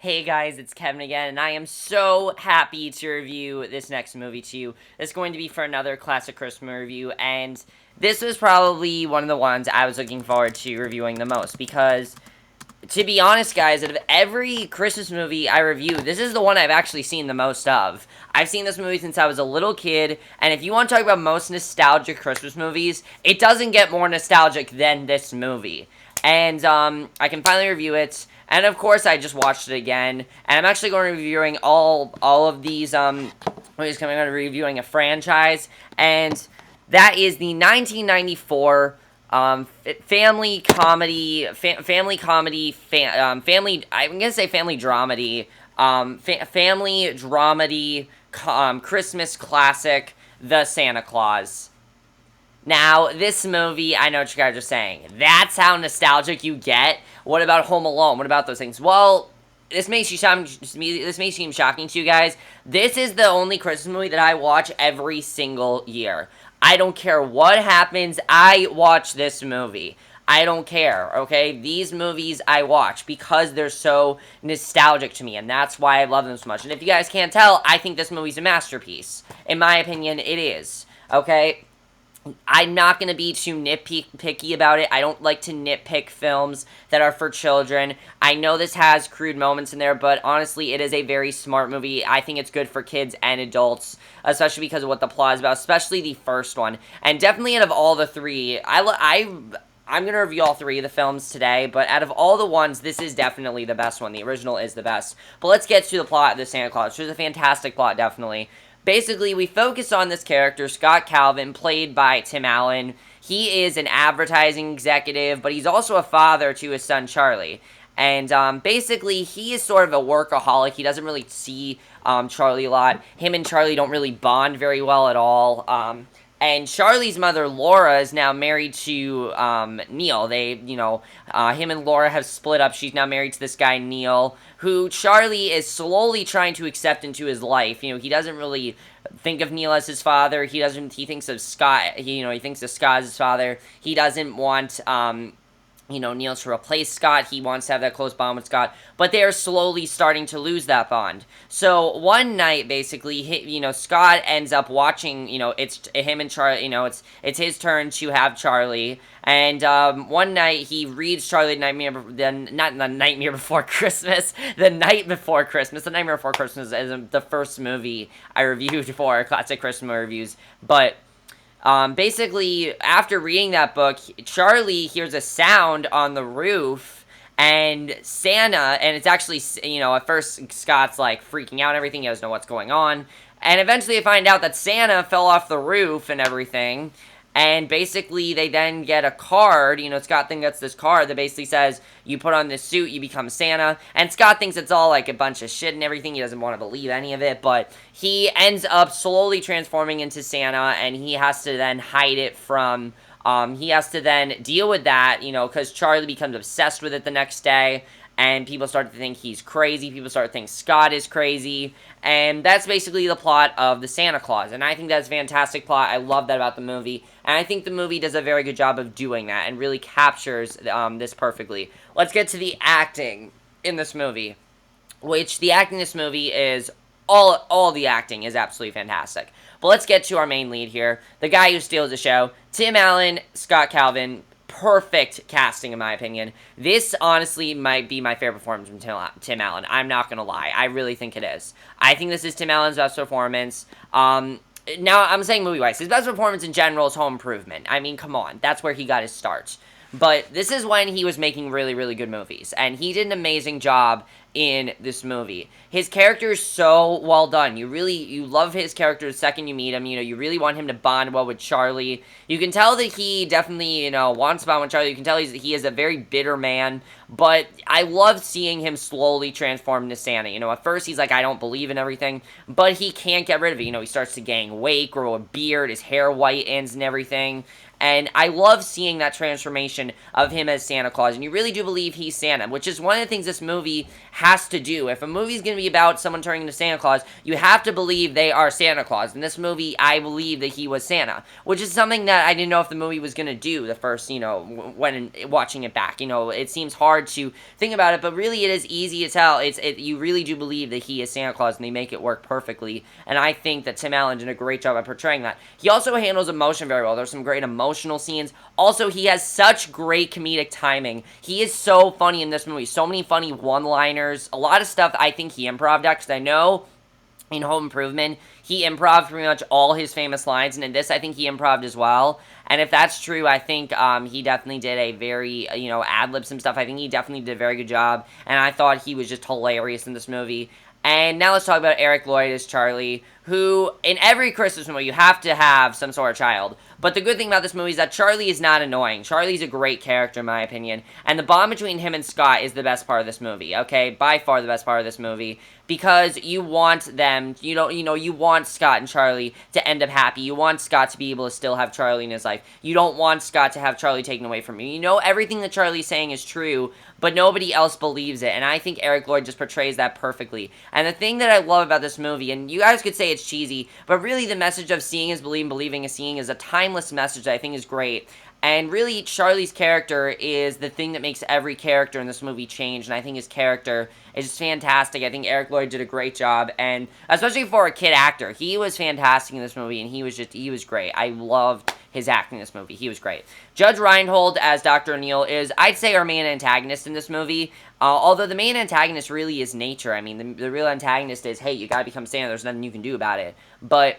Hey guys, it's Kevin again, and I am so happy to review this next movie to you. It's going to be for another classic Christmas review, and this was probably one of the ones I was looking forward to reviewing the most, because, to be honest guys, out of every Christmas movie I review, this is the one I've actually seen the most of. I've seen this movie since I was a little kid, and if you want to talk about most nostalgic Christmas movies, it doesn't get more nostalgic than this movie. And, I can finally review it. And of course, I just watched it again, and I'm actually going to be reviewing all of these movies. Coming on reviewing a franchise, and that is the 1994 family comedy, family. I'm gonna say family dramedy, family dramedy, Christmas classic, The Santa Claus. Now, this movie, I know what you guys are saying. That's how nostalgic you get. What about Home Alone? What about those things? Well, this may seem shocking to you guys. This is the only Christmas movie that I watch every single year. I don't care what happens, I watch this movie. I don't care, okay? These movies I watch because they're so nostalgic to me, and that's why I love them so much. And if you guys can't tell, I think this movie's a masterpiece. In my opinion, it is, okay? I'm not going to be too nitpicky about it. I don't like to nitpick films that are for children. I know this has crude moments in there, but honestly, it is a very smart movie. I think it's good for kids and adults, especially because of what the plot is about, especially the first one. And definitely out of all the three, I'm going to review all three of the films today, but out of all the ones, this is definitely the best one. The original is the best. But let's get to the plot of the Santa Claus, which is a fantastic plot, definitely. Basically, we focus on this character, Scott Calvin, played by Tim Allen. He is an advertising executive, but he's also a father to his son, Charlie. And basically, he is sort of a workaholic. He doesn't really see Charlie a lot. Him and Charlie don't really bond very well at all. And Charlie's mother, Laura, is now married to Neil. Him and Laura have split up. She's now married to this guy, Neil, who Charlie is slowly trying to accept into his life. You know, he doesn't really think of Neil as his father. He thinks of Scott, he thinks of Scott as his father. He doesn't want, Neil to replace Scott. He wants to have that close bond with Scott, but they are slowly starting to lose that bond. So one night, basically, Scott ends up watching, it's him and Charlie, it's his turn to have Charlie, and one night he reads Charlie not the Nightmare Before Christmas, The Night Before Christmas. The Nightmare Before Christmas is the first movie I reviewed for Classic Christmas Reviews, but basically, after reading that book, Charlie hears a sound on the roof, and Santa, and it's actually, at first Scott's, freaking out and everything, he doesn't know what's going on, and eventually they find out that Santa fell off the roof and everything, and basically they then get a card, Scott then gets this card that basically says, you put on this suit, you become Santa, and Scott thinks it's all, a bunch of shit and everything, he doesn't want to believe any of it, but he ends up slowly transforming into Santa, and he has to then hide it from, he has to then deal with that, because Charlie becomes obsessed with it the next day, and people start to think he's crazy, people start to think Scott is crazy, and that's basically the plot of The Santa Claus, and I think that's a fantastic plot. I love that about the movie, and I think the movie does a very good job of doing that, and really captures this perfectly. Let's get to the acting in this movie, which the acting in this movie is, all the acting is absolutely fantastic. But let's get to our main lead here, the guy who steals the show, Tim Allen, Scott Calvin. Perfect casting, in my opinion. This, honestly, might be my favorite performance from Tim Allen. I'm not gonna lie. I really think it is. I think this is Tim Allen's best performance. Now, I'm saying movie-wise. His best performance in general is Home Improvement. I mean, come on. That's where he got his start. But this is when he was making really, really good movies. And he did an amazing job in this movie. His character is so well done. You love his character the second you meet him. You really want him to bond well with Charlie. You can tell that he definitely, wants to bond with Charlie. You can tell he is a very bitter man. But I love seeing him slowly transform into Santa. At first he's like, I don't believe in everything. But he can't get rid of it. He starts to gain weight, grow a beard, his hair whitens and everything. And I love seeing that transformation of him as Santa Claus. And you really do believe he's Santa, which is one of the things this movie has to do. If a movie's going to be about someone turning into Santa Claus, you have to believe they are Santa Claus. In this movie, I believe that he was Santa, which is something that I didn't know if the movie was going to do the first, when watching it back. It seems hard to think about it, but really it is easy to tell. You really do believe that he is Santa Claus, and they make it work perfectly, and I think that Tim Allen did a great job at portraying that. He also handles emotion very well. There's some great emotional scenes. Also, he has such great comedic timing. He is so funny in this movie. So many funny one-liners. A lot of stuff I think he improvised at, because I know in Home Improvement, he improv pretty much all his famous lines, and in this, I think he improv as well. And if that's true, I think he definitely did a very, ad-lib some stuff. I think he definitely did a very good job, and I thought he was just hilarious in this movie. And now let's talk about Eric Lloyd as Charlie, who, in every Christmas movie, you have to have some sort of child. But the good thing about this movie is that Charlie is not annoying. Charlie's a great character, in my opinion. And the bond between him and Scott is the best part of this movie, okay? By far the best part of this movie. Because you want them, you want Scott and Charlie to end up happy. You want Scott to be able to still have Charlie in his life. You don't want Scott to have Charlie taken away from you. You know everything that Charlie's saying is true, but nobody else believes it. And I think Eric Lloyd just portrays that perfectly. And the thing that I love about this movie, and you guys could say it's cheesy, but really the message of seeing is believing, believing is seeing is a timeless message that I think is great. And really, Charlie's character is the thing that makes every character in this movie change, and I think his character is just fantastic. I think Eric Lloyd did a great job, and especially for a kid actor, he was fantastic in this movie, and he was great. I loved his acting in this movie. He was great. Judge Reinhold as Dr. O'Neill is, I'd say, our main antagonist in this movie, although the main antagonist really is nature. I mean, the real antagonist is, hey, you gotta become Santa, there's nothing you can do about it. But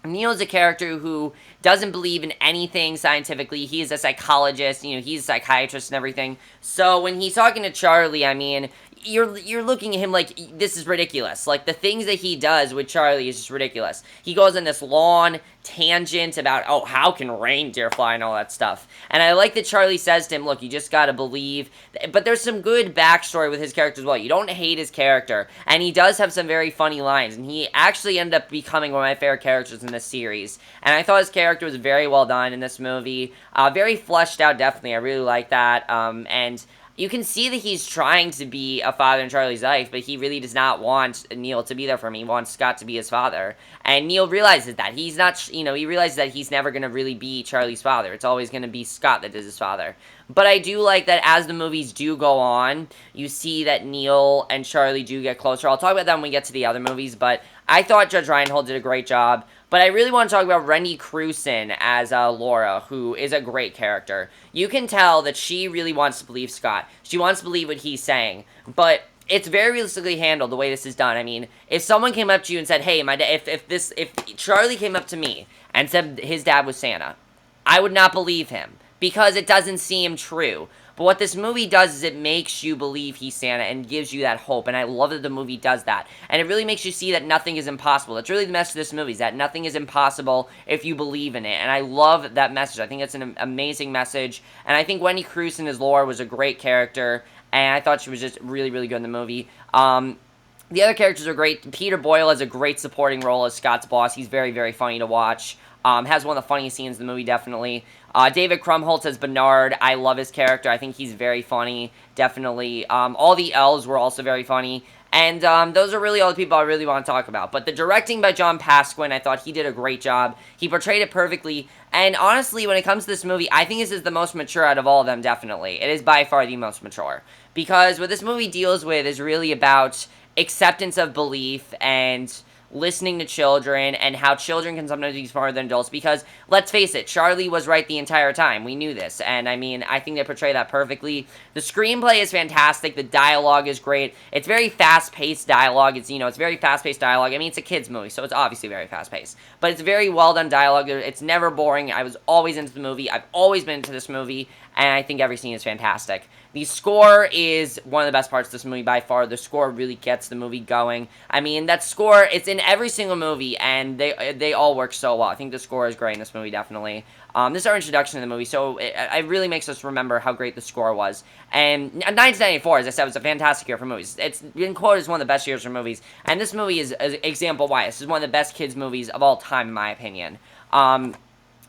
Neil's a character who doesn't believe in anything scientifically. He is a psychologist, he's a psychiatrist and everything. So when he's talking to Charlie, I mean, you're looking at him like, this is ridiculous. Like, the things that he does with Charlie is just ridiculous. He goes on this long tangent about, oh, how can reindeer fly and all that stuff. And I like that Charlie says to him, look, you just gotta believe. But there's some good backstory with his character as well. You don't hate his character. And he does have some very funny lines. And he actually ended up becoming one of my favorite characters in this series. And I thought his character was very well done in this movie. Very fleshed out, definitely. I really like that. And you can see that he's trying to be a father in Charlie's life, but he really does not want Neil to be there for him. He wants Scott to be his father. And Neil realizes that. He's not, he realizes that he's never going to really be Charlie's father. It's always going to be Scott that is his father. But I do like that as the movies do go on, you see that Neil and Charlie do get closer. I'll talk about that when we get to the other movies, but I thought Judge Reinhold did a great job. But I really want to talk about Rennie Crewson as Laura, who is a great character. You can tell that she really wants to believe Scott. She wants to believe what he's saying. But it's very realistically handled the way this is done. I mean, if someone came up to you and said, hey, if Charlie came up to me and said his dad was Santa, I would not believe him, because it doesn't seem true. But what this movie does is it makes you believe he's Santa and gives you that hope, and I love that the movie does that. And it really makes you see that nothing is impossible. That's really the message of this movie, is that nothing is impossible if you believe in it, and I love that message. I think it's an amazing message, and I think Rennie Crewson as Laura was a great character, and I thought she was just really, really good in the movie. The other characters are great. Peter Boyle has a great supporting role as Scott's boss. He's very, very funny to watch. Has one of the funniest scenes in the movie, definitely. David Krumholtz as Bernard. I love his character. I think he's very funny, definitely. All the elves were also very funny. And those are really all the people I really want to talk about. But the directing by John Pasquin, I thought he did a great job. He portrayed it perfectly. And honestly, when it comes to this movie, I think this is the most mature out of all of them, definitely. It is by far the most mature. Because what this movie deals with is really about acceptance of belief and listening to children, and how children can sometimes be smarter than adults, because, let's face it, Charlie was right the entire time. We knew this, and I mean, I think they portray that perfectly. The screenplay is fantastic, the dialogue is great, it's very fast-paced dialogue, it's very fast-paced dialogue. I mean, it's a kid's movie, so it's obviously very fast-paced, but it's very well-done dialogue, it's never boring. I was always into the movie, I've always been into this movie, and I think every scene is fantastic. The score is one of the best parts of this movie by far. The score really gets the movie going. I mean, that score, it's in every single movie, and they all work so well. I think the score is great in this movie, definitely. This is our introduction to the movie, so it really makes us remember how great the score was. And 1994, as I said, was a fantastic year for movies. It's been quoted as one of the best years for movies, and this movie is example why. This is one of the best kids' movies of all time, in my opinion.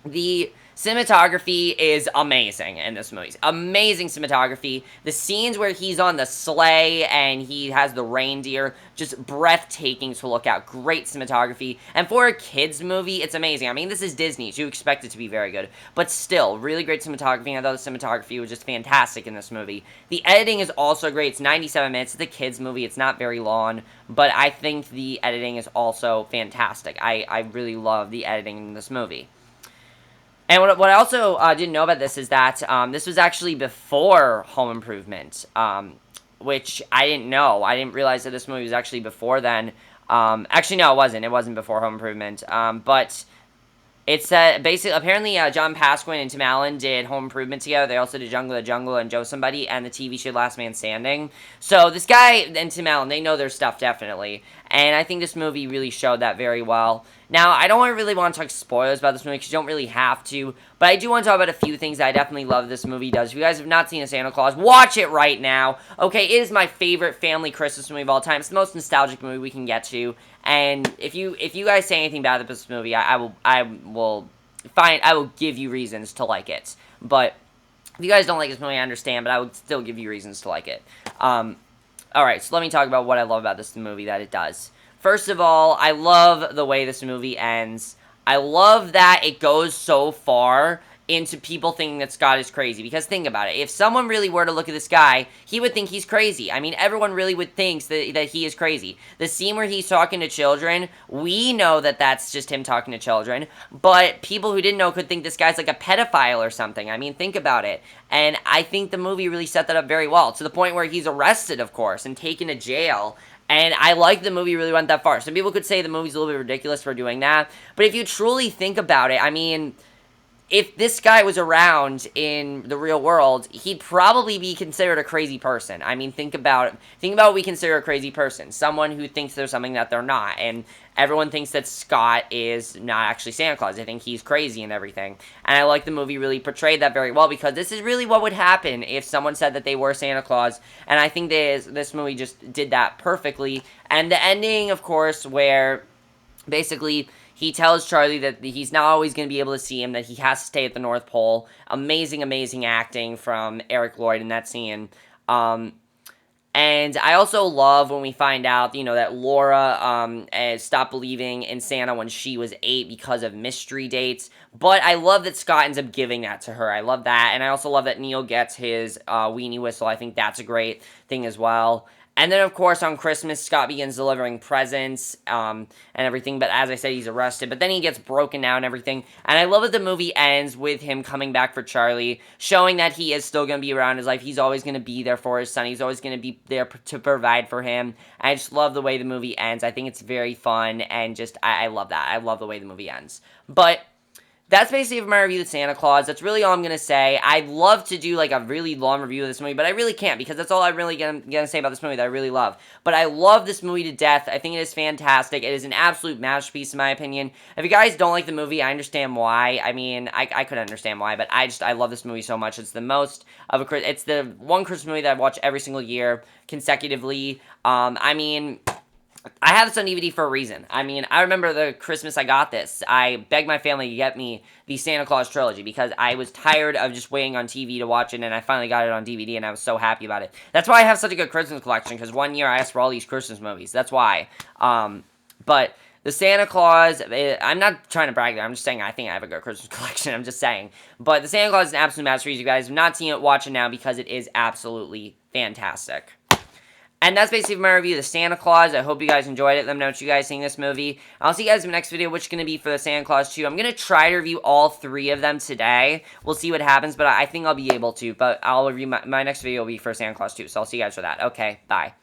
The Cinematography is amazing in this movie. Amazing cinematography. The scenes where he's on the sleigh and he has the reindeer, just breathtaking to look at. Great cinematography. And for a kid's movie, it's amazing. I mean, this is Disney, so you expect it to be very good. But still, really great cinematography. I thought the cinematography was just fantastic in this movie. The editing is also great. It's 97 minutes. It's a kid's movie. It's not very long. But I think the editing is also fantastic. I really love the editing in this movie. And what I also didn't know about this is that this was actually before Home Improvement, which I didn't know. I didn't realize that this movie was actually before then. Actually, no, it wasn't. It wasn't before Home Improvement. But it's basically, apparently, John Pasquin and Tim Allen did Home Improvement together. They also did Jungle the Jungle and Joe Somebody and the TV show Last Man Standing. So this guy and Tim Allen, they know their stuff, definitely. And I think this movie really showed that very well. Now, I don't really want to talk spoilers about this movie because you don't really have to. But I do want to talk about a few things that I definitely love this movie does. If you guys have not seen A Santa Claus, watch it right now. Okay, it is my favorite family Christmas movie of all time. It's the most nostalgic movie we can get to. And if you guys say anything bad about this movie, I will give you reasons to like it. But if you guys don't like this movie, I understand, but I would still give you reasons to like it. Alright, so let me talk about what I love about this movie that it does. First of all, I love the way this movie ends. I love that it goes so far into people thinking that Scott is crazy. Because think about it. If someone really were to look at this guy, he would think he's crazy. I mean, everyone really would think that he is crazy. The scene where he's talking to children, we know that that's just him talking to children. But people who didn't know could think this guy's like a pedophile or something. I mean, think about it. And I think the movie really set that up very well. To the point where he's arrested, of course, and taken to jail. And I like the movie really went that far. Some people could say the movie's a little bit ridiculous for doing that. But if you truly think about it, I mean, if this guy was around in the real world, he'd probably be considered a crazy person. I mean, think about what we consider a crazy person. Someone who thinks there's something that they're not. And everyone thinks that Scott is not actually Santa Claus. They think he's crazy and everything. And I like the movie really portrayed that very well because this is really what would happen if someone said that they were Santa Claus. And I think this movie just did that perfectly. And the ending, of course, where basically he tells Charlie that he's not always going to be able to see him, that he has to stay at the North Pole. Amazing, amazing acting from Eric Lloyd in that scene. And I also love when we find out, that Laura stopped believing in Santa when she was 8 because of mystery dates. But I love that Scott ends up giving that to her. I love that. And I also love that Neil gets his weenie whistle. I think that's a great thing as well. And then, of course, on Christmas, Scott begins delivering presents and everything. But as I said, he's arrested. But then he gets broken down and everything. And I love that the movie ends with him coming back for Charlie, showing that he is still going to be around his life. He's always going to be there for his son. He's always going to be there to provide for him. I just love the way the movie ends. I think it's very fun. And just, I love that. I love the way the movie ends. But that's basically my review of Santa Claus. That's really all I'm going to say. I'd love to do, like, a really long review of this movie, but I really can't, because that's all I'm really going to say about this movie that I really love. But I love this movie to death. I think it is fantastic. It is an absolute masterpiece, in my opinion. If you guys don't like the movie, I understand why. I mean, I could understand why, but I love this movie so much. It's the most of it's the one Christmas movie that I watch every single year, consecutively. I mean, I have this on DVD for a reason. I mean, I remember the Christmas I got this. I begged my family to get me the Santa Claus trilogy because I was tired of just waiting on TV to watch it, and I finally got it on DVD, and I was so happy about it. That's why I have such a good Christmas collection, because one year I asked for all these Christmas movies. That's why. But the Santa Claus, I'm not trying to brag there. I'm just saying I think I have a good Christmas collection. I'm just saying. But the Santa Claus is an absolute masterpiece. You guys have not seen it, watch it now, because it is absolutely fantastic. And that's basically my review of the Santa Claus. I hope you guys enjoyed it. Let me know what you guys think of this movie. I'll see you guys in the next video, which is going to be for the Santa Claus 2. I'm going to try to review all 3 of them today. We'll see what happens, but I think I'll be able to. But I'll review my next video will be for Santa Claus 2. So I'll see you guys for that. Okay, bye.